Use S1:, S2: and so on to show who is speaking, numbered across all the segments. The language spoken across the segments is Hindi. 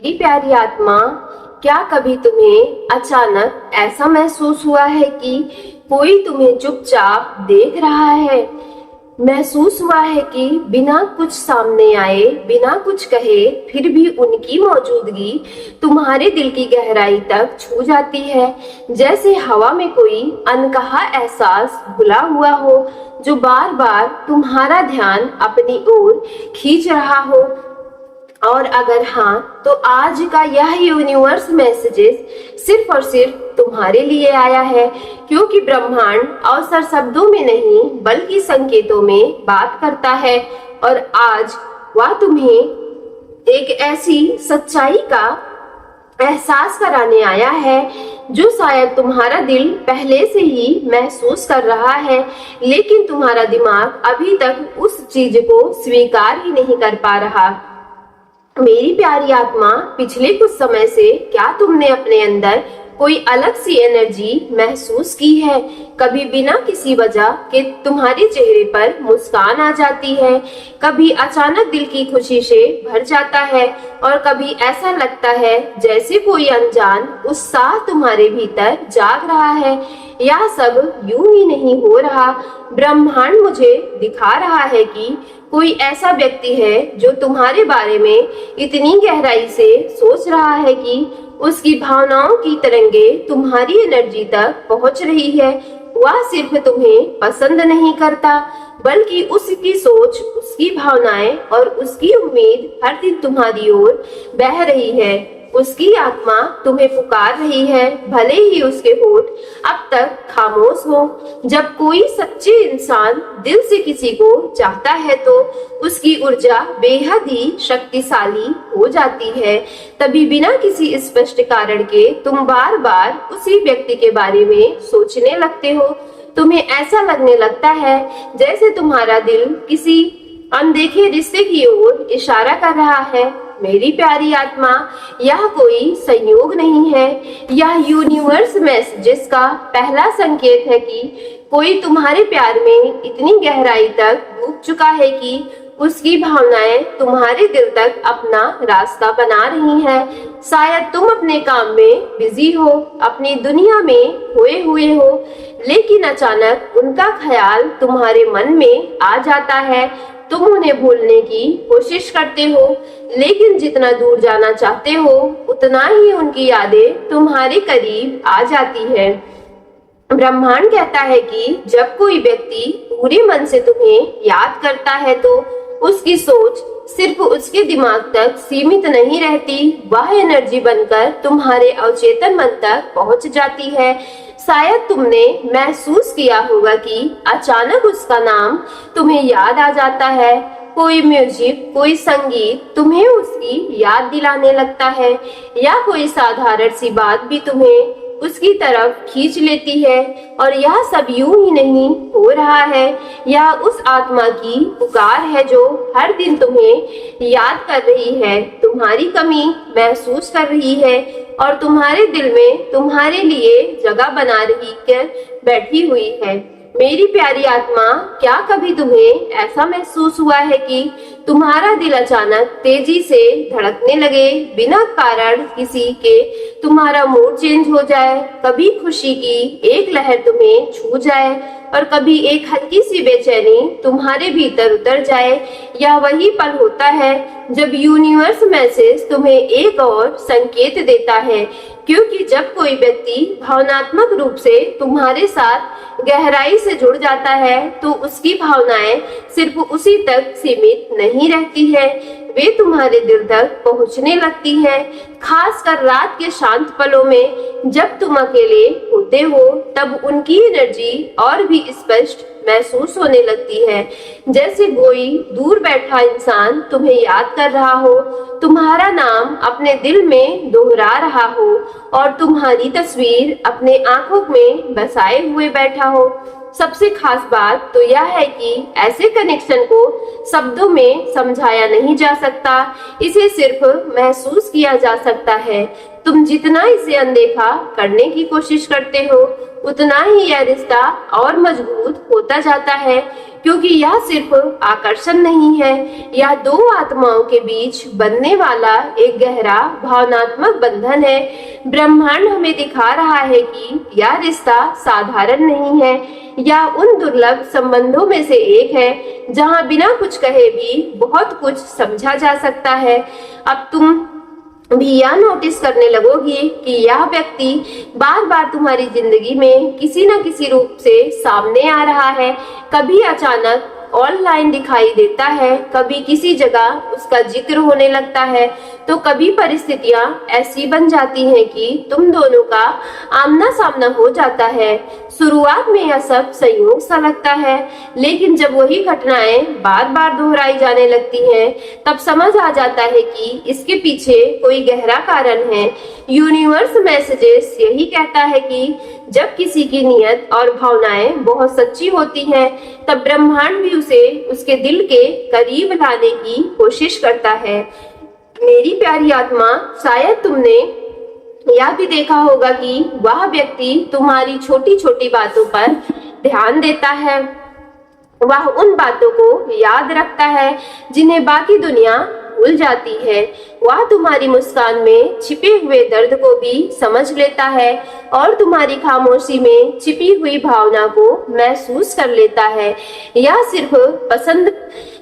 S1: मेरी प्यारी आत्मा, क्या कभी तुम्हें अचानक ऐसा महसूस हुआ है कि कोई तुम्हें चुपचाप देख रहा है? महसूस हुआ है कि बिना कुछ सामने आए, बिना कुछ कहे, फिर भी उनकी मौजूदगी तुम्हारे दिल की गहराई तक छू जाती है। जैसे हवा में कोई अनकहा एहसास घुला हुआ हो, जो बार बार तुम्हारा ध्यान अपनी ओर खींच रहा हो। और अगर हाँ, तो आज का यह यूनिवर्स मैसेजेस सिर्फ और सिर्फ तुम्हारे लिए आया है, क्योंकि ब्रह्मांड अवसर शब्दों में नहीं बल्कि संकेतों में बात करता है। और आज वह तुम्हें एक ऐसी सच्चाई का एहसास कराने आया है जो शायद तुम्हारा दिल पहले से ही महसूस कर रहा है, लेकिन तुम्हारा दिमाग अभी तक उस चीज को स्वीकार ही नहीं कर पा रहा। मेरी प्यारी आत्मा, पिछले कुछ समय से क्या तुमने अपने अंदर कोई अलग सी एनर्जी महसूस की है? कभी बिना किसी वजह के तुम्हारे चेहरे पर मुस्कान आ जाती है, कभी अचानक दिल की खुशी से भर जाता है, और कभी ऐसा लगता है जैसे कोई अनजान उत्साह तुम्हारे भीतर जाग रहा है। यह सब यूं ही नहीं हो रहा। ब्रह्मांड मुझे दिखा रहा है कि कोई ऐसा व्यक्ति है जो तुम्हारे बारे में इतनी गहराई से सोच रहा है कि उसकी भावनाओं की तरंगे तुम्हारी एनर्जी तक पहुंच रही है। वह सिर्फ तुम्हें पसंद नहीं करता, बल्कि उसकी सोच, उसकी भावनाएं और उसकी उम्मीद हर दिन तुम्हारी ओर बह रही है। उसकी आत्मा तुम्हें पुकार रही है, भले ही उसके होठ अब तक खामोश हो। जब कोई सच्चे इंसान दिल से किसी को चाहता है तो उसकी ऊर्जा बेहद ही शक्तिशाली हो जाती है। तभी बिना किसी स्पष्ट कारण के तुम बार बार उसी व्यक्ति के बारे में सोचने लगते हो। तुम्हें ऐसा लगने लगता है जैसे तुम्हारा दिल किसी अनदेखे रिश्ते की ओर इशारा कर रहा है। मेरी प्यारी आत्मा, यह कोई संयोग नहीं है, यह यूनिवर्स मैसेजेस का पहला संकेत है कि कोई तुम्हारे प्यार में इतनी गहराई तक डूब चुका है कि उसकी भावनाएं तुम्हारे दिल तक अपना रास्ता बना रही हैं। शायद तुम अपने काम में बिजी हो, अपनी दुनिया में खोए हुए हो, लेकिन अचानक उनका ख्याल तुम्हारे मन में आ जाता है। तुम उन्हें भूलने की कोशिश करते हो, लेकिन जितना दूर जाना चाहते हो उतना ही उनकी यादें तुम्हारे करीब आ जाती है। ब्रह्मांड कहता है कि जब कोई व्यक्ति पूरे मन से तुम्हें याद करता है तो उसकी सोच सिर्फ उसके दिमाग तक सीमित नहीं रहती, वह एनर्जी बनकर तुम्हारे अवचेतन मन तक पहुंच जाती है। शायद तुमने महसूस किया होगा कि अचानक उसका नाम तुम्हें याद आ जाता है। कोई म्यूजिक, कोई संगीत तुम्हें उसकी याद दिलाने लगता है, या कोई साधारण सी बात भी तुम्हें उसकी तरफ खींच लेती है। और यह सब यूं ही नहीं हो रहा है, यह उस आत्मा की पुकार है जो हर दिन तुम्हें याद कर रही है, तुम्हारी कमी महसूस कर रही है और तुम्हारे दिल में तुम्हारे लिए जगह बना रही कर बैठी हुई है। मेरी प्यारी आत्मा, क्या कभी तुम्हें ऐसा महसूस हुआ है कि तुम्हारा दिल अचानक तेजी से धड़कने लगे, बिना कारण किसी के तुम्हारा मूड चेंज हो जाए, कभी खुशी की एक लहर तुम्हें छू जाए और कभी एक हल्की सी बेचैनी तुम्हारे भीतर उतर जाए? यह वही पल होता है जब यूनिवर्स मैसेज तुम्हें एक और संकेत देता है, क्योंकि जब कोई व्यक्ति भावनात्मक रूप से तुम्हारे साथ गहराई से जुड़ जाता है तो उसकी भावनाएं सिर्फ उसी तक सीमित नहीं रहती है, वे तुम्हारे दिल तक पहुंचने लगती हैं। खासकर रात के शांत पलों में जब तुम अकेले होते हो, तब उनकी एनर्जी और भी स्पष्ट महसूस होने लगती है, जैसे कोई दूर बैठा इंसान तुम्हें याद कर रहा हो, तुम्हारा नाम अपने दिल में दोहरा रहा हो और तुम्हारी तस्वीर अपने आंखों में बसाए हुए बैठा हो। सबसे खास बात तो यह है कि ऐसे कनेक्शन को शब्दों में समझाया नहीं जा सकता, इसे सिर्फ महसूस किया जा सकता है। तुम जितना इसे अनदेखा करने की कोशिश करते हो, उतना ही यह रिश्ता और मजबूत होता जाता है, क्योंकि यह सिर्फ आकर्षण नहीं है, यह दो आत्माओं के बीच बनने वाला एक गहरा भावनात्मक बंधन है। ब्रह्मांड हमें दिखा रहा है कि यह रिश्ता साधारण नहीं है, यह उन दुर्लभ संबंधों में से एक है जहां बिना कुछ कहे भी बहुत कुछ समझा जा सकता है। अब तुम भी यह नोटिस करने लगोगी कि यह व्यक्ति बार बार तुम्हारी जिंदगी में किसी न किसी रूप से सामने आ रहा है। कभी अचानक ऑनलाइन दिखाई देता है, कभी किसी जगह उसका जिक्र होने लगता है, तो कभी परिस्थितियां ऐसी बन जाती हैं कि तुम दोनों का आमना सामना हो जाता है। शुरुआत में यह सब संयोग सा लगता है, लेकिन जब वही घटनाएं बार बार दोहराई जाने लगती हैं, तब समझ आ जाता है कि इसके पीछे कोई गहरा कारण है। यूनिवर्स मैसेजेस यही कहता है कि जब किसी की नीयत और भावनाएं बहुत सच्ची होती हैं, तब ब्रह्मांड भी उसे उसके दिल के करीब लाने की कोशिश करता है। मेरी प्यारी आत्मा, शायद तुमने यह भी देखा होगा कि वह व्यक्ति तुम्हारी छोटी छोटी बातों पर ध्यान देता है। वह उन बातों को याद रखता है जिन्हें बाकी दुनिया भूल जाती है। वह तुम्हारी मुस्कान में छिपे हुए दर्द को भी समझ लेता है और तुम्हारी खामोशी में छिपी हुई भावना को महसूस कर लेता है। यह सिर्फ पसंद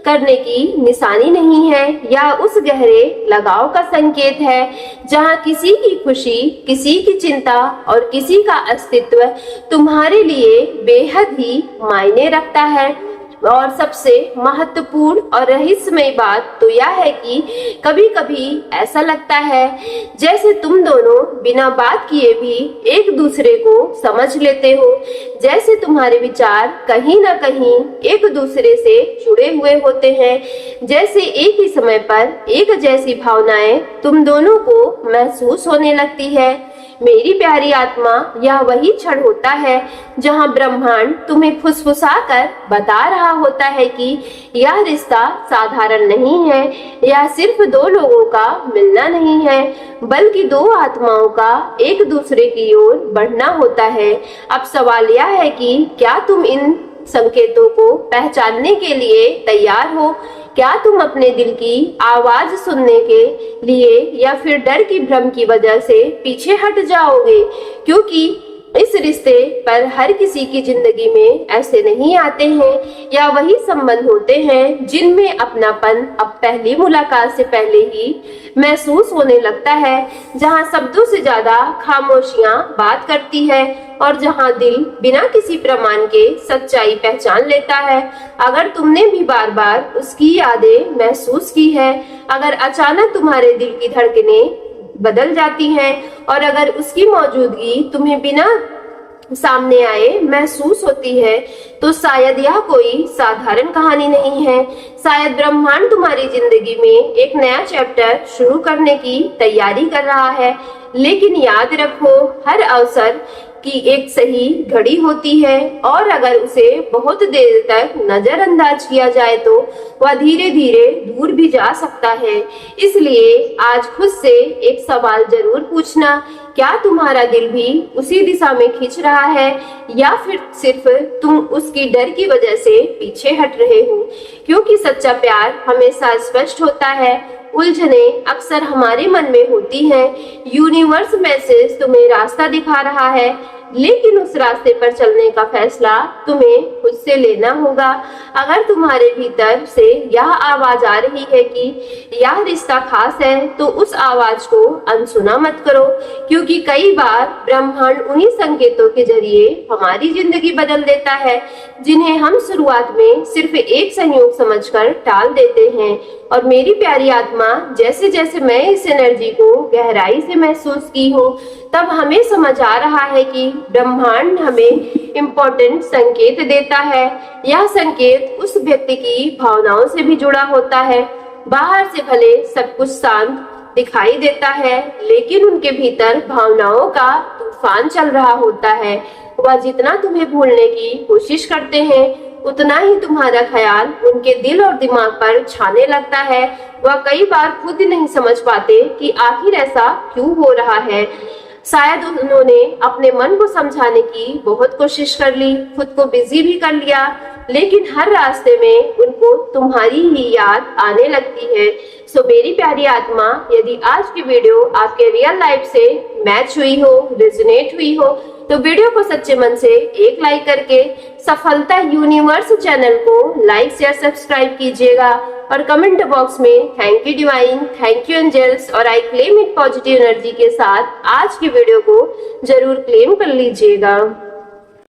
S1: करने की निशानी नहीं है, यह उस गहरे लगाव का संकेत है जहां किसी की खुशी, किसी की चिंता और किसी का अस्तित्व तुम्हारे लिए बेहद ही मायने रखता है। और सबसे महत्वपूर्ण और रहस्यमय बात तो यह है कि कभी कभी ऐसा लगता है जैसे तुम दोनों बिना बात किए भी एक दूसरे को समझ लेते हो, जैसे तुम्हारे विचार कहीं ना कहीं एक दूसरे से जुड़े हुए होते हैं, जैसे एक ही समय पर एक जैसी भावनाएं तुम दोनों को महसूस होने लगती है। मेरी प्यारी आत्मा, यह वही क्षण होता है जहां ब्रह्मांड तुम्हें फुसफुसाकर बता रहा होता है कि यह रिश्ता साधारण नहीं है। यह सिर्फ दो लोगों का मिलना नहीं है, बल्कि दो आत्माओं का एक दूसरे की ओर बढ़ना होता है। अब सवाल यह है कि क्या तुम इन संकेतों को पहचानने के लिए तैयार हो? क्या तुम अपने दिल की आवाज सुनने के लिए या फिर डर की भ्रम की वजह से पीछे हट जाओगे? क्योंकि इस रिश्ते पर हर किसी की जिंदगी में ऐसे नहीं आते हैं, या वही संबंध होते हैं जिनमें अपनापन अब पहली मुलाकात से पहले ही महसूस होने लगता है, जहां शब्दों से ज्यादा खामोशियां बात करती है और जहां दिल बिना किसी प्रमाण के सच्चाई पहचान लेता है। अगर तुमने भी बार बार उसकी यादें महसूस की है, अगर अचानक तुम्हारे दिल की धड़कनें बदल जाती हैं और अगर उसकी मौजूदगी तुम्हें बिना सामने आए महसूस होती है, तो शायद यह कोई साधारण कहानी नहीं है। शायद ब्रह्मांड तुम्हारी जिंदगी में एक नया चैप्टर शुरू करने की तैयारी कर रहा है। लेकिन याद रखो, हर अवसर की एक सही घड़ी होती है और अगर उसे बहुत देर तक नजरअंदाज किया जाए तो वह धीरे धीरे दूर भी जा सकता है। इसलिए आज खुद से एक सवाल जरूर पूछना, क्या तुम्हारा दिल भी उसी दिशा में खींच रहा है या फिर सिर्फ तुम उसकी डर की वजह से पीछे हट रहे हो? क्योंकि सच्चा प्यार हमेशा स्पष्ट होता है, उलझने अक्सर हमारे मन में होती हैं। यूनिवर्स मैसेज तुम्हें रास्ता दिखा रहा है, लेकिन उस रास्ते पर चलने का फैसला तुम्हें खुद से लेना होगा। अगर तुम्हारे भीतर से यह आवाज आ रही है कि यह रिश्ता खास है, तो उस आवाज को अनसुना मत करो, क्योंकि कई बार ब्रह्मांड उन्हीं संकेतों के जरिए हमारी जिंदगी बदल देता है, जिन्हें हम शुरुआत में सिर्फ एक संयोग समझकर टाल देते हैं। और मेरी प्यारी आत्मा, जैसे जैसे मैं इस एनर्जी को गहराई से महसूस की हूँ, तब हमें समझ आ रहा है कि ब्रह्मांड हमें इम्पोर्टेंट संकेत देता है। यह संकेत उस व्यक्ति की भावनाओं से भी जुड़ा होता है। बाहर से भले सब कुछ शांत दिखाई देता है, लेकिन उनके भीतर भावनाओं का तूफान चल रहा होता है। वह जितना तुम्हें भूलने की कोशिश करते हैं, उतना ही तुम्हारा ख्याल उनके दिल और दिमाग पर छाने लगता है। वह कई बार खुद नहीं समझ पाते कि आखिर ऐसा क्यों हो रहा है। शायद उन्होंने अपने मन को समझाने की बहुत कोशिश कर ली, खुद को बिजी भी कर लिया, लेकिन हर रास्ते में उनको तुम्हारी ही याद आने लगती है। सो मेरी प्यारी आत्मा, यदि आज की वीडियो आपके रियल लाइफ से मैच हुई हो, रेजोनेट हुई हो, तो वीडियो को सच्चे मन से एक लाइक करके सफलता यूनिवर्स चैनल को लाइक शेयर सब्सक्राइब कीजिएगा और कमेंट बॉक्स में thank you divine, thank you angels और I claim it positive energy के साथ आज की वीडियो को जरूर क्लेम कर लीजिएगा।